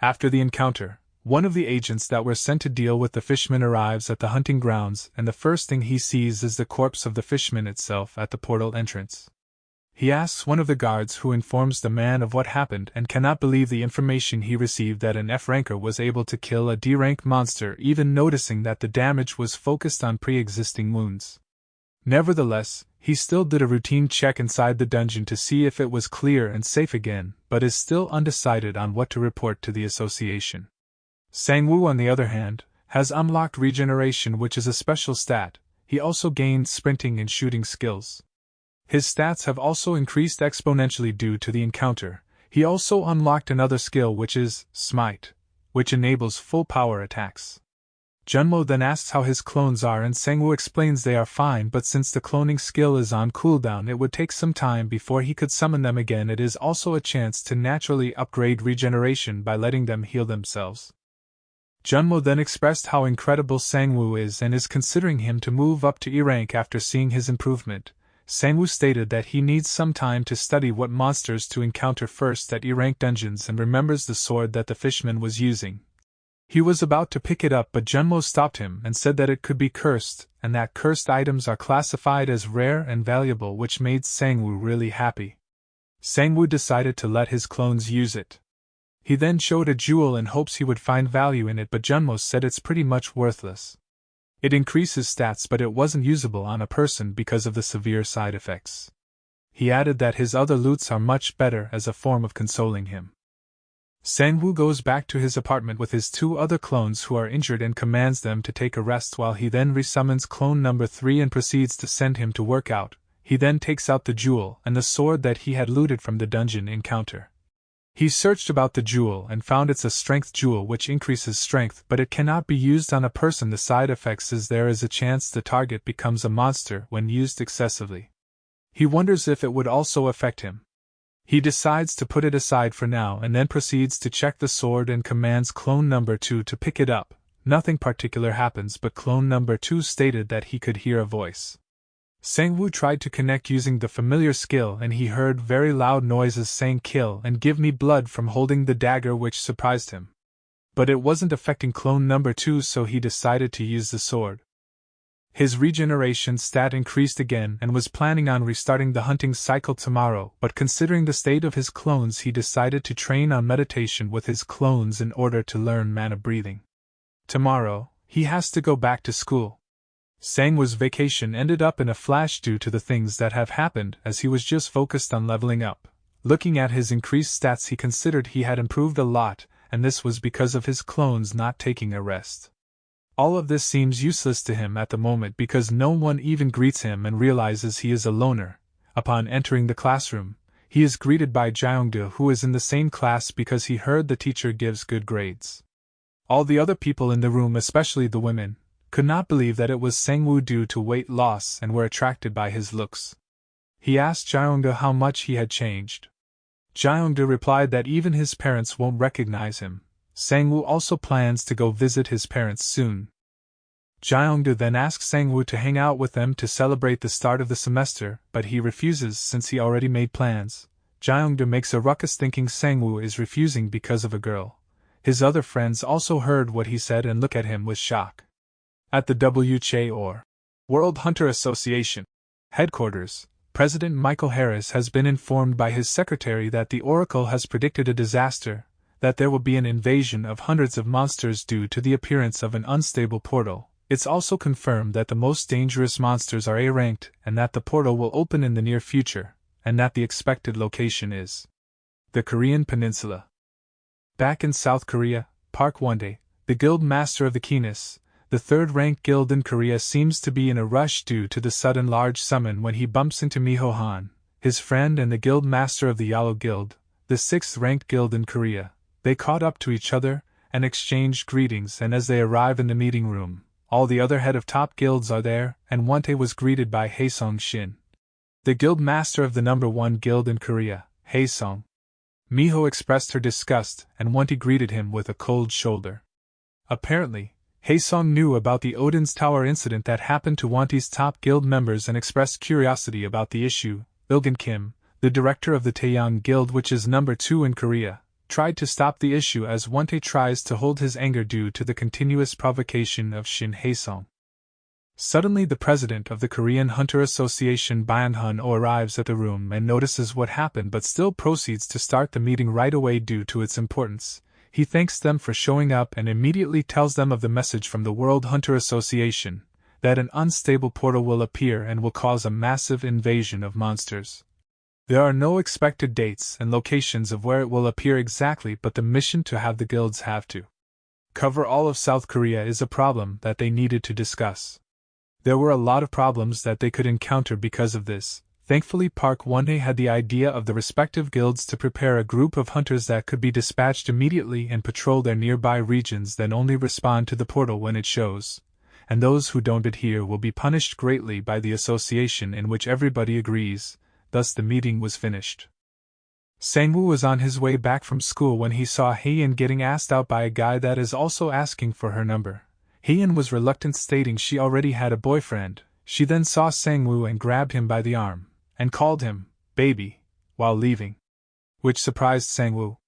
After the encounter, one of the agents that were sent to deal with the fishman arrives at the hunting grounds, and the first thing he sees is the corpse of the fishman itself at the portal entrance. He asks one of the guards, who informs the man of what happened and cannot believe the information he received that an F-ranker was able to kill a D-rank monster, even noticing that the damage was focused on pre-existing wounds. Nevertheless, he still did a routine check inside the dungeon to see if it was clear and safe again, but is still undecided on what to report to the association. Sang-woo, on the other hand, has unlocked regeneration, which is a special stat. He also gained sprinting and shooting skills. His stats have also increased exponentially due to the encounter. He also unlocked another skill, which is Smite, which enables full power attacks. Junmo then asks how his clones are, and Sang-woo explains they are fine, but since the cloning skill is on cooldown, it would take some time before he could summon them again. It is also a chance to naturally upgrade regeneration by letting them heal themselves. Junmo then expressed how incredible Sang-woo is and is considering him to move up to E rank after seeing his improvement. Sang-woo stated that he needs some time to study what monsters to encounter first at E-rank dungeons and remembers the sword that the fishman was using. He was about to pick it up, but Junmo stopped him and said that it could be cursed, and that cursed items are classified as rare and valuable, which made Sang-woo really happy. Sang-woo decided to let his clones use it. He then showed a jewel in hopes he would find value in it, but Junmo said it's pretty much worthless. It increases stats, but it wasn't usable on a person because of the severe side effects. He added that his other loots are much better as a form of consoling him. Sang-woo goes back to his apartment with his two other clones who are injured and commands them to take a rest, while he then resummons clone number 3 and proceeds to send him to work out. He then takes out the jewel and the sword that he had looted from the dungeon encounter. He searched about the jewel and found it's a strength jewel which increases strength, but it cannot be used on a person. The side effects is there is a chance the target becomes a monster when used excessively. He wonders if it would also affect him. He decides to put it aside for now and then proceeds to check the sword and commands clone number 2 to pick it up. Nothing particular happens, but clone number 2 stated that he could hear a voice. Sang-woo tried to connect using the familiar skill, and he heard very loud noises saying "kill" and "give me blood" from holding the dagger, which surprised him. But it wasn't affecting clone number 2, so he decided to use the sword. His regeneration stat increased again and was planning on restarting the hunting cycle tomorrow, but considering the state of his clones, he decided to train on meditation with his clones in order to learn mana breathing. Tomorrow, he has to go back to school. Sang-woo's vacation ended up in a flash due to the things that have happened, as he was just focused on leveling up. Looking at his increased stats, he considered he had improved a lot, and this was because of his clones not taking a rest. All of this seems useless to him at the moment because no one even greets him and realizes he is a loner. Upon entering the classroom, he is greeted by Jeongdu, who is in the same class because he heard the teacher gives good grades. All the other people in the room, especially the women, could not believe that it was Sang-woo due to weight loss and were attracted by his looks. He asked Jeongdu how much he had changed. Jeongdu replied that even his parents won't recognize him. Sang-woo also plans to go visit his parents soon. Jeongdu then asks Sang-woo to hang out with them to celebrate the start of the semester, but he refuses since he already made plans. Jeongdu makes a ruckus thinking Sang-woo is refusing because of a girl. His other friends also heard what he said and look at him with shock. At the WHA, or World Hunter Association headquarters, President Michael Harris has been informed by his secretary that the Oracle has predicted a disaster, that there will be an invasion of hundreds of monsters due to the appearance of an unstable portal. It's also confirmed that the most dangerous monsters are A-ranked and that the portal will open in the near future, and that the expected location is the Korean Peninsula. Back in South Korea, Park Won-dae, the guild master of the Keenis, the third-ranked guild in Korea, seems to be in a rush due to the sudden large summon when he bumps into Miho-han, his friend and the guild master of the Yalo Guild, the sixth-ranked guild in Korea. They caught up to each other and exchanged greetings, and as they arrive in the meeting room, all the other head of top guilds are there, and Won-tae was greeted by Haesong-shin, the guild master of the number 1 guild in Korea, Haesong. Miho expressed her disgust, and Won-tae greeted him with a cold shoulder. Apparently, Haesong knew about the Odin's Tower incident that happened to Won-tae's top guild members and expressed curiosity about the issue. Ilgan Kim, the director of the Taeyang Guild, which is number 2 in Korea, tried to stop the issue as Wontae tries to hold his anger due to the continuous provocation of Shin Haesung. Suddenly the president of the Korean Hunter Association Byung-hun arrives at the room and notices what happened but still proceeds to start the meeting right away due to its importance. He thanks them for showing up and immediately tells them of the message from the World Hunter Association, that an unstable portal will appear and will cause a massive invasion of monsters. There are no expected dates and locations of where it will appear exactly, but the mission to have the guilds have to cover all of South Korea is a problem that they needed to discuss. There were a lot of problems that they could encounter because of this. Thankfully, Park Won-hye had the idea of the respective guilds to prepare a group of hunters that could be dispatched immediately and patrol their nearby regions, then only respond to the portal when it shows, and those who don't adhere will be punished greatly by the association, in which everybody agrees. Thus the meeting was finished. Sang-woo was on his way back from school when he saw Hae-in getting asked out by a guy that is also asking for her number. Hae-in was reluctant, stating she already had a boyfriend. She then saw Sang-woo and grabbed him by the arm, and called him baby, while leaving, which surprised Sang-woo.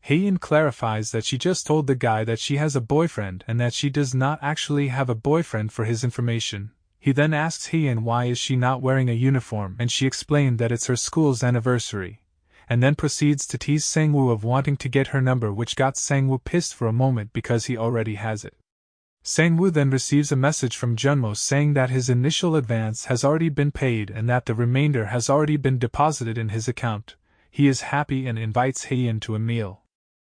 Hae-in clarifies that she just told the guy that she has a boyfriend and that she does not actually have a boyfriend for his information. He then asks Hae-in why is she not wearing a uniform, and she explained that it's her school's anniversary, and then proceeds to tease Sang-woo of wanting to get her number, which got Sang-woo pissed for a moment because he already has it. Sang-woo then receives a message from Junmo saying that his initial advance has already been paid and that the remainder has already been deposited in his account. He is happy and invites Hae-in to a meal.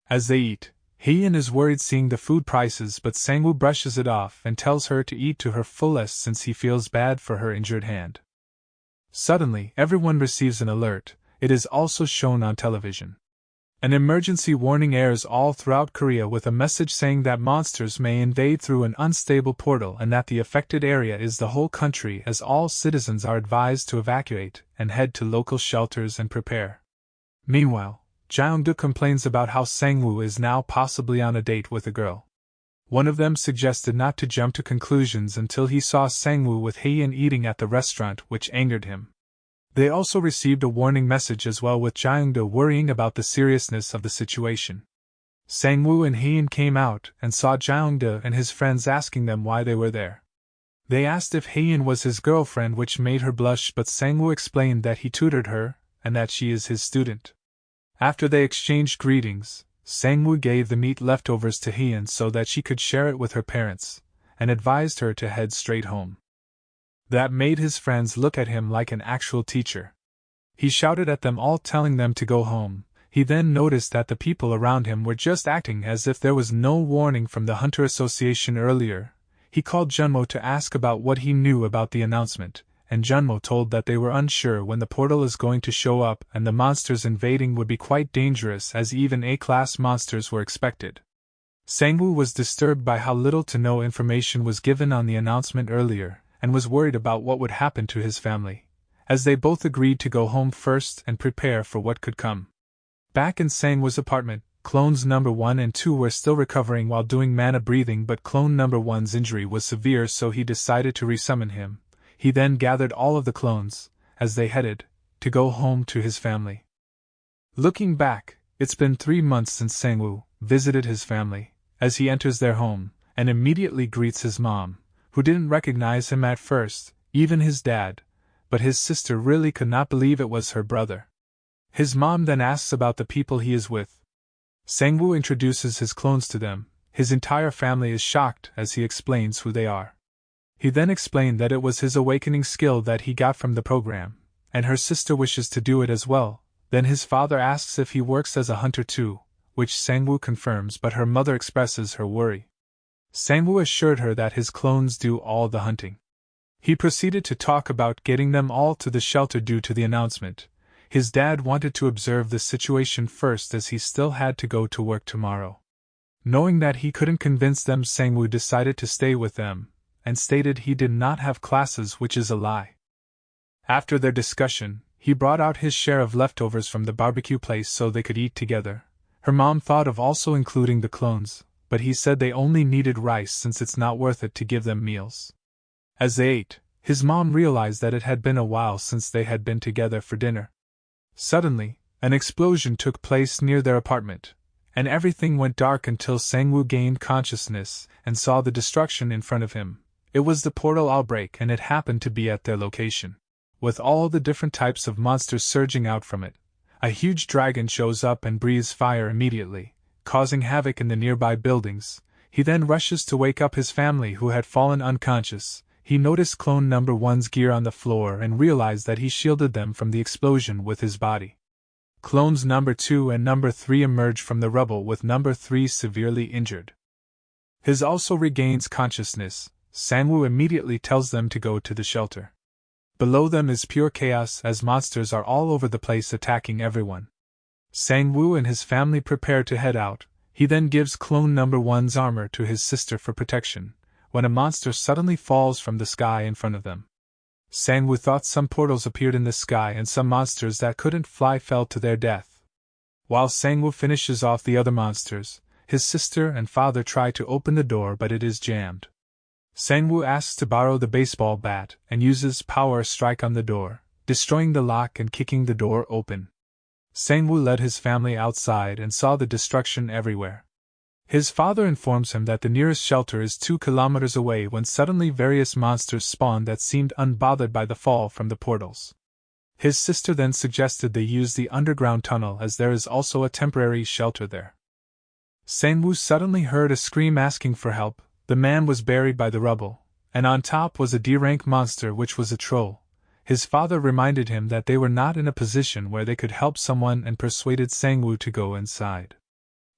As they eat, Hae-in is worried seeing the food prices, but Sang-woo brushes it off and tells her to eat to her fullest since he feels bad for her injured hand. Suddenly, everyone receives an alert. It is also shown on television. An emergency warning airs all throughout Korea with a message saying that monsters may invade through an unstable portal and that the affected area is the whole country, as all citizens are advised to evacuate and head to local shelters and prepare. Meanwhile, Jeong-do complains about how Sang-woo is now possibly on a date with a girl. One of them suggested not to jump to conclusions until he saw Sang-woo with Hae-in eating at the restaurant, which angered him. They also received a warning message as well, with Jeong-do worrying about the seriousness of the situation. Sang-woo and Hae-in came out and saw Jeong-do and his friends asking them why they were there. They asked if Hae-in was his girlfriend, which made her blush, but Sang-woo explained that he tutored her and that she is his student. After they exchanged greetings, Sang-woo gave the meat leftovers to Hae-in so that she could share it with her parents, and advised her to head straight home. That made his friends look at him like an actual teacher. He shouted at them all, telling them to go home. He then noticed that the people around him were just acting as if there was no warning from the Hunter Association earlier. He called Junmo to ask about what he knew about the announcement, and Junmo told that they were unsure when the portal is going to show up, and the monsters invading would be quite dangerous as even A-class monsters were expected. Sang-woo was disturbed by how little to no information was given on the announcement earlier, and was worried about what would happen to his family, as they both agreed to go home first and prepare for what could come. Back in Sang-woo's apartment, clones number 1 and 2 were still recovering while doing mana breathing, but clone number 1's injury was severe, so he decided to resummon him. He then gathered all of the clones, as they headed to go home to his family. Looking back, it's been 3 months since Sang-woo visited his family, as he enters their home, and immediately greets his mom, who didn't recognize him at first, even his dad, but his sister really could not believe it was her brother. His mom then asks about the people he is with. Sang-woo introduces his clones to them. His entire family is shocked as he explains who they are. He then explained that it was his awakening skill that he got from the program, and her sister wishes to do it as well. Then his father asks if he works as a hunter too, which Sang-woo confirms, but her mother expresses her worry. Sang-woo assured her that his clones do all the hunting. He proceeded to talk about getting them all to the shelter due to the announcement. His dad wanted to observe the situation first as he still had to go to work tomorrow. Knowing that he couldn't convince them, Sang-woo decided to stay with them, and stated he did not have classes, which is a lie. After their discussion, he brought out his share of leftovers from the barbecue place so they could eat together. Her mom thought of also including the clones, but he said they only needed rice since it's not worth it to give them meals. As they ate, his mom realized that it had been a while since they had been together for dinner. Suddenly, an explosion took place near their apartment, and everything went dark until Sangwoo gained consciousness and saw the destruction in front of him. It was the portal outbreak, and it happened to be at their location. With all the different types of monsters surging out from it, a huge dragon shows up and breathes fire immediately, causing havoc in the nearby buildings. He then rushes to wake up his family who had fallen unconscious. He noticed Clone Number 1's gear on the floor and realized that he shielded them from the explosion with his body. Clones Number 2 and Number 3 emerge from the rubble with Number 3 severely injured. His also regains consciousness. Sangwoo immediately tells them to go to the shelter. Below them is pure chaos as monsters are all over the place attacking everyone. Sangwoo and his family prepare to head out. He then gives Clone Number 1's armor to his sister for protection, when a monster suddenly falls from the sky in front of them. Sangwoo thought some portals appeared in the sky and some monsters that couldn't fly fell to their death. While Sangwoo finishes off the other monsters, his sister and father try to open the door but it is jammed. Sangwoo asks to borrow the baseball bat and uses power strike on the door, destroying the lock and kicking the door open. Sangwoo led his family outside and saw the destruction everywhere. His father informs him that the nearest shelter is 2 kilometers away when suddenly various monsters spawned that seemed unbothered by the fall from the portals. His sister then suggested they use the underground tunnel as there is also a temporary shelter there. Sangwoo suddenly heard a scream asking for help. The man was buried by the rubble, and on top was a D-rank monster which was a troll. His father reminded him that they were not in a position where they could help someone and persuaded Sangwoo to go inside.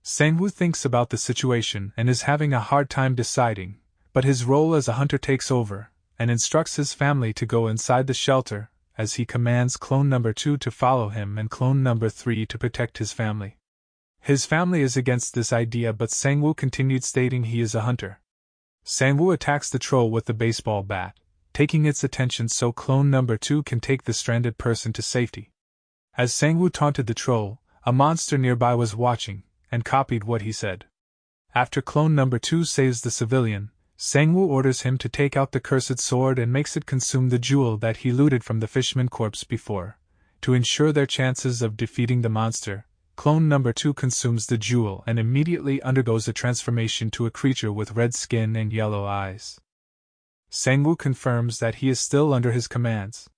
Sangwoo thinks about the situation and is having a hard time deciding, but his role as a hunter takes over, and instructs his family to go inside the shelter, as he commands Clone Number 2 to follow him and Clone Number 3 to protect his family. His family is against this idea, but Sangwoo continued stating he is a hunter. Sangwoo attacks the troll with the baseball bat, taking its attention so Clone Number 2 can take the stranded person to safety. As Sangwoo taunted the troll, a monster nearby was watching, and copied what he said. After Clone Number 2 saves the civilian, Sangwoo orders him to take out the cursed sword and makes it consume the jewel that he looted from the fishman corpse before. To ensure their chances of defeating the monster, Clone Number 2 consumes the jewel and immediately undergoes a transformation to a creature with red skin and yellow eyes. Sangwoo confirms that he is still under his commands.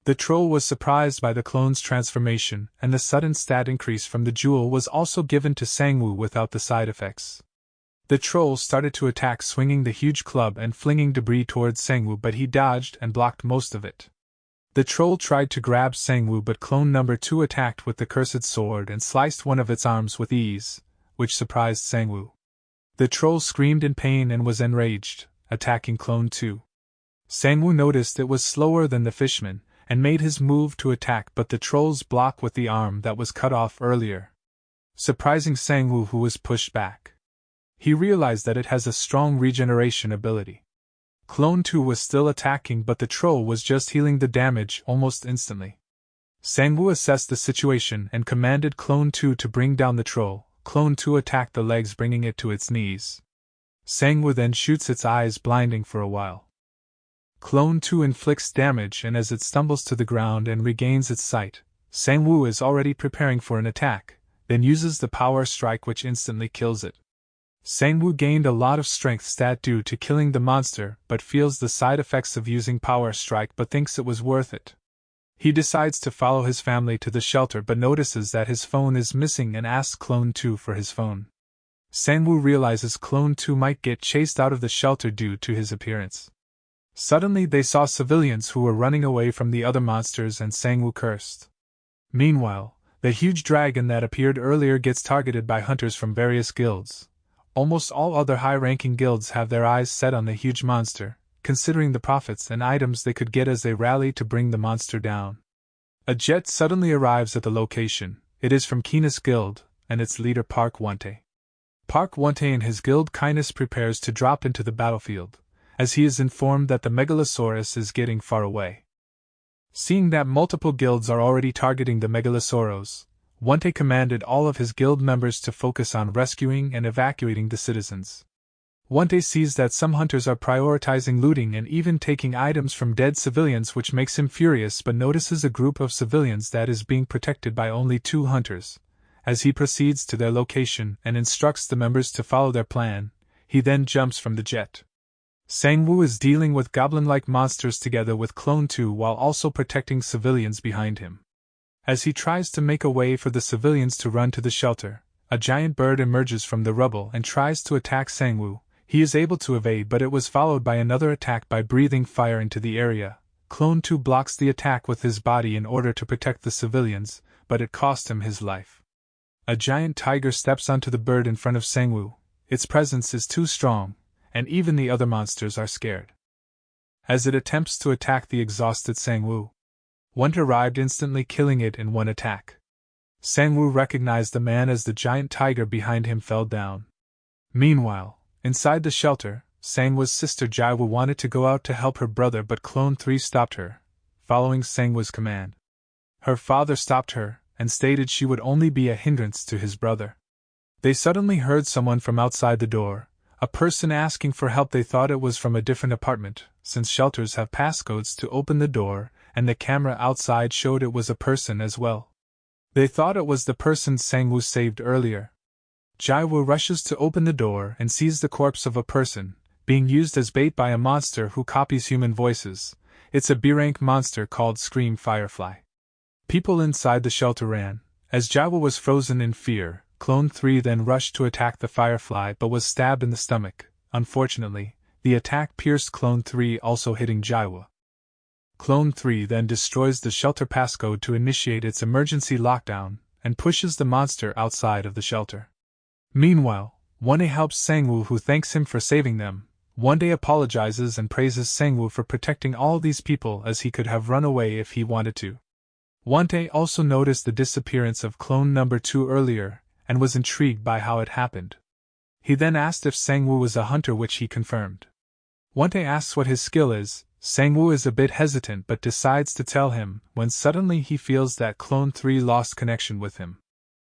The troll was surprised by the clone's transformation, and the sudden stat increase from the jewel was also given to Sangwoo without the side effects. The troll started to attack, swinging the huge club and flinging debris towards Sangwoo, but he dodged and blocked most of it. The troll tried to grab Sangwoo, but Clone Number 2 attacked with the cursed sword and sliced one of its arms with ease, which surprised Sangwoo. The troll screamed in pain and was enraged, attacking Clone 2. Sangwoo noticed it was slower than the fishman, and made his move to attack, but the troll's block with the arm that was cut off earlier, surprising Sangwoo, who was pushed back. He realized that it has a strong regeneration ability. Clone 2 was still attacking, but the troll was just healing the damage almost instantly. Sangwoo assessed the situation and commanded Clone 2 to bring down the troll. Clone 2 attacked the legs, bringing it to its knees. Sangwoo then shoots its eyes, blinding for a while. Clone 2 inflicts damage, and as it stumbles to the ground and regains its sight, Sangwoo is already preparing for an attack, then uses the power strike, which instantly kills it. Sangwoo gained a lot of strength stat due to killing the monster, but feels the side effects of using power strike but thinks it was worth it. He decides to follow his family to the shelter but notices that his phone is missing and asks Clone 2 for his phone. Sangwoo realizes Clone 2 might get chased out of the shelter due to his appearance. Suddenly they saw civilians who were running away from the other monsters, and Sangwoo cursed. Meanwhile, the huge dragon that appeared earlier gets targeted by hunters from various guilds. Almost all other high-ranking guilds have their eyes set on the huge monster, considering the profits and items they could get as they rally to bring the monster down. A jet suddenly arrives at the location. It is from Kina's guild, and its leader Park Wontae. Park Wontae and his guild Kindness prepares to drop into the battlefield, as he is informed that the Megalosaurus is getting far away. Seeing that multiple guilds are already targeting the Megalosauros, Wontae commanded all of his guild members to focus on rescuing and evacuating the citizens. Wontae sees that some hunters are prioritizing looting and even taking items from dead civilians, which makes him furious, but notices a group of civilians that is being protected by only 2 hunters, as he proceeds to their location and instructs the members to follow their plan. He then jumps from the jet. Sang-woo is dealing with goblin-like monsters together with Clone 2 while also protecting civilians behind him. As he tries to make a way for the civilians to run to the shelter, a giant bird emerges from the rubble and tries to attack Sang-woo. He is able to evade, but it was followed by another attack by breathing fire into the area. Clone 2 blocks the attack with his body in order to protect the civilians, but it cost him his life. A giant tiger steps onto the bird in front of Sang-woo. Its presence is too strong, and even the other monsters are scared. As it attempts to attack the exhausted Sang-woo, one arrived, instantly killing it in one attack. Sang-woo recognized the man as the giant tiger behind him fell down. Meanwhile, inside the shelter, Sang-woo's sister Jae-woo wanted to go out to help her brother, but Clone 3 stopped her, following Sang-woo's command. Her father stopped her and stated she would only be a hindrance to his brother. They suddenly heard someone from outside the door, a person asking for help. They thought it was from a different apartment, since shelters have passcodes to open the door, and the camera outside showed it was a person as well. They thought it was the person Sang-woo saved earlier. Jae-woo rushes to open the door and sees the corpse of a person, being used as bait by a monster who copies human voices. It's a B-rank monster called Scream Firefly. People inside the shelter ran. As Jae-woo was frozen in fear, Clone 3 then rushed to attack the Firefly but was stabbed in the stomach. Unfortunately, the attack pierced Clone 3, also hitting Jae-woo. Clone 3 then destroys the shelter passcode to initiate its emergency lockdown, and pushes the monster outside of the shelter. Meanwhile, Wondae helps Sang-woo, who thanks him for saving them. Wondae apologizes and praises Sang-woo for protecting all these people, as he could have run away if he wanted to. Wondae also noticed the disappearance of clone number 2 earlier, and was intrigued by how it happened. He then asked if Sang-woo was a hunter, which he confirmed. Wondae asks what his skill is. Sang-woo is a bit hesitant but decides to tell him, when suddenly he feels that Clone 3 lost connection with him.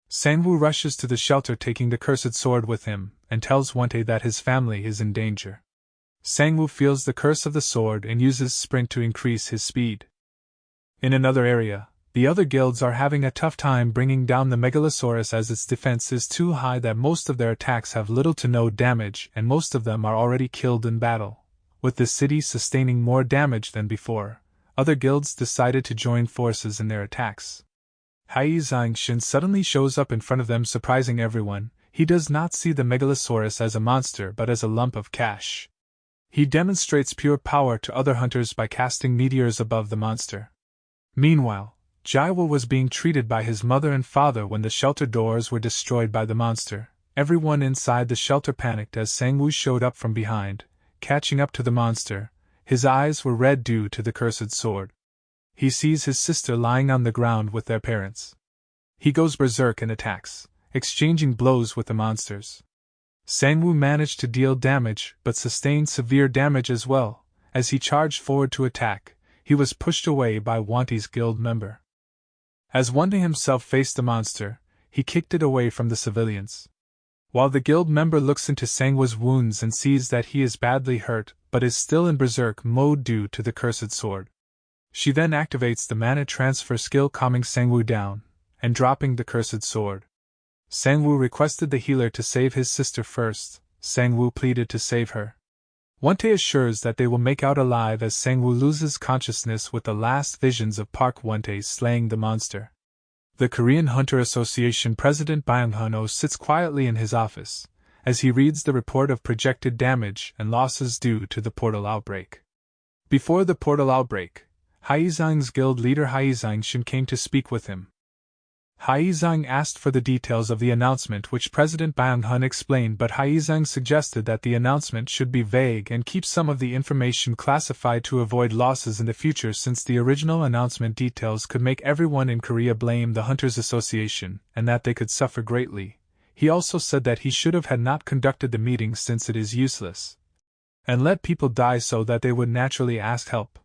Sang-woo rushes to the shelter taking the cursed sword with him, and tells Wondae that his family is in danger. Sang-woo feels the curse of the sword and uses sprint to increase his speed. In another area, the other guilds are having a tough time bringing down the Megalosaurus, as its defense is too high that most of their attacks have little to no damage, and most of them are already killed in battle. With the city sustaining more damage than before, other guilds decided to join forces in their attacks. Hai Zhangshin suddenly shows up in front of them, surprising everyone. He does not see the Megalosaurus as a monster but as a lump of cash. He demonstrates pure power to other hunters by casting meteors above the monster. Meanwhile, Jae-woo was being treated by his mother and father when the shelter doors were destroyed by the monster. Everyone inside the shelter panicked as Sang-woo showed up from behind, catching up to the monster. His eyes were red due to the cursed sword. He sees his sister lying on the ground with their parents. He goes berserk and attacks, exchanging blows with the monsters. Sang-woo managed to deal damage but sustained severe damage as well. As he charged forward to attack, he was pushed away by Wondae's guild member. As Wondae himself faced the monster, he kicked it away from the civilians. While the guild member looks into Sang-woo's wounds and sees that he is badly hurt but is still in berserk mode due to the cursed sword. She then activates the mana transfer skill, calming Sang-woo down, and dropping the cursed sword. Sang-woo requested the healer to save his sister first. Sang-woo pleaded to save her. Wondae assures that they will make out alive as Sang-woo loses consciousness with the last visions of Park Wondae slaying the monster. The Korean Hunter Association President Byung-hun sits quietly in his office, as he reads the report of projected damage and losses due to the portal outbreak. Before the portal outbreak, Haizang's guild leader Haizang came to speak with him. Haizang asked for the details of the announcement, which President Byung-hun explained, but Haizang suggested that the announcement should be vague and keep some of the information classified to avoid losses in the future, since the original announcement details could make everyone in Korea blame the Hunters Association, and that they could suffer greatly. He also said that he should have had not conducted the meeting since it is useless, and let people die so that they would naturally ask help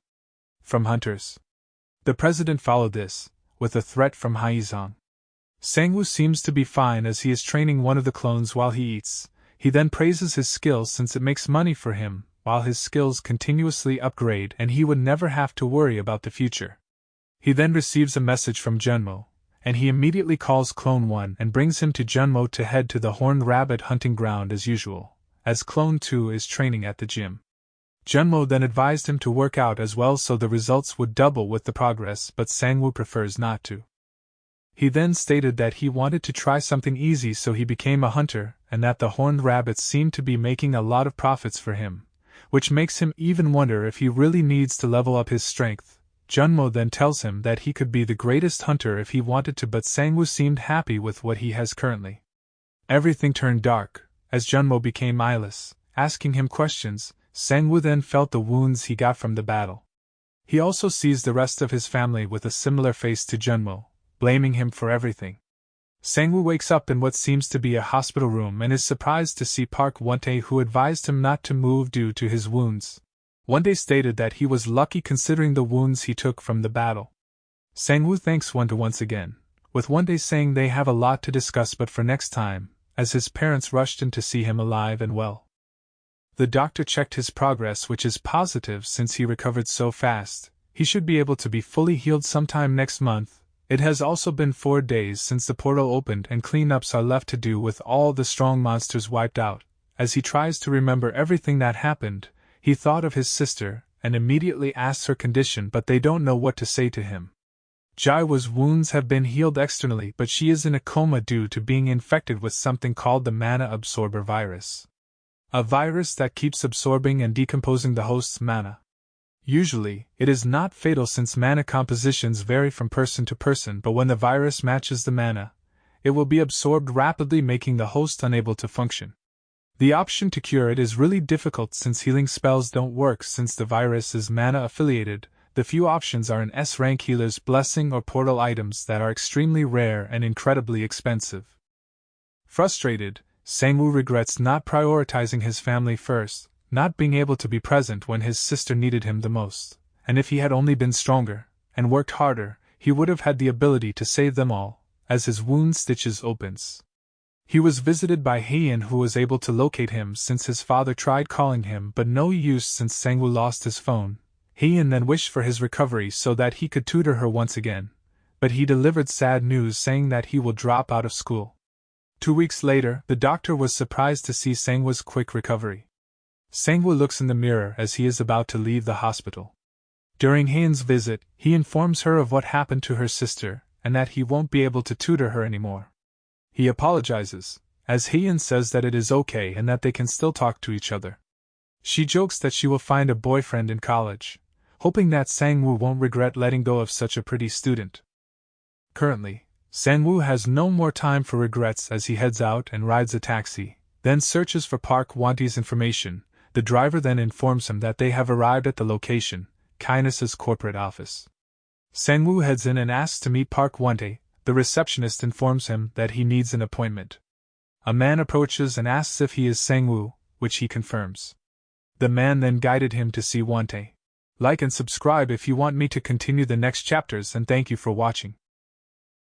from hunters. The president followed this, with a threat from Haizang. Sang-woo seems to be fine as he is training one of the clones while he eats. He then praises his skills since it makes money for him, while his skills continuously upgrade and he would never have to worry about the future. He then receives a message from Junmo, and he immediately calls Clone 1 and brings him to Junmo to head to the Horned Rabbit hunting ground as usual, as Clone 2 is training at the gym. Junmo then advised him to work out as well so the results would double with the progress, but Sangwoo prefers not to. He then stated that he wanted to try something easy, so he became a hunter, and that the horned rabbits seemed to be making a lot of profits for him, which makes him even wonder if he really needs to level up his strength. Junmo then tells him that he could be the greatest hunter if he wanted to, but Sangwoo seemed happy with what he has currently. Everything turned dark, as Junmo became eyeless, asking him questions. Sangwoo then felt the wounds he got from the battle. He also sees the rest of his family with a similar face to Junmo, blaming him for everything. Sangwoo wakes up in what seems to be a hospital room and is surprised to see Park Won-tae, who advised him not to move due to his wounds. Won-tae stated that he was lucky considering the wounds he took from the battle. Sangwoo thanks Won-tae once again, with Won-tae saying they have a lot to discuss but for next time, as his parents rushed in to see him alive and well. The doctor checked his progress, which is positive since he recovered so fast. He should be able to be fully healed sometime next month. It has also been 4 days since the portal opened and cleanups are left to do with all the strong monsters wiped out. As he tries to remember everything that happened, he thought of his sister and immediately asks her condition, but they don't know what to say to him. Jaiwa's wounds have been healed externally, but she is in a coma due to being infected with something called the mana absorber virus. A virus that keeps absorbing and decomposing the host's mana. Usually, it is not fatal since mana compositions vary from person to person, but when the virus matches the mana, it will be absorbed rapidly, making the host unable to function. The option to cure it is really difficult since healing spells don't work since the virus is mana affiliated. The few options are an S-rank healer's blessing or portal items that are extremely rare and incredibly expensive. Frustrated, Sangwoo regrets not prioritizing his family first, not being able to be present when his sister needed him the most, and if he had only been stronger and worked harder, he would have had the ability to save them all. As his wound stitches opens, he was visited by Heian, who was able to locate him since his father tried calling him but no use since Sangwoo lost his phone. Heian then wished for his recovery so that he could tutor her once again, but he delivered sad news saying that he will drop out of school. 2 weeks later, the doctor was surprised to see Sangwoo's quick recovery. Sangwoo looks in the mirror as he is about to leave the hospital. During Heian's visit, he informs her of what happened to her sister, and that he won't be able to tutor her anymore. He apologizes, as Heian says that it is okay and that they can still talk to each other. She jokes that she will find a boyfriend in college, hoping that Sangwoo won't regret letting go of such a pretty student. Currently, Sangwoo has no more time for regrets as he heads out and rides a taxi, then searches for Park Won-tae's information. The driver then informs him that they have arrived at the location, Kindness's corporate office. Sangwoo heads in and asks to meet Park Won-tae. The receptionist informs him that he needs an appointment. A man approaches and asks if he is Sangwoo, which he confirms. The man then guided him to see Won-tae. Like and subscribe if you want me to continue the next chapters, and thank you for watching.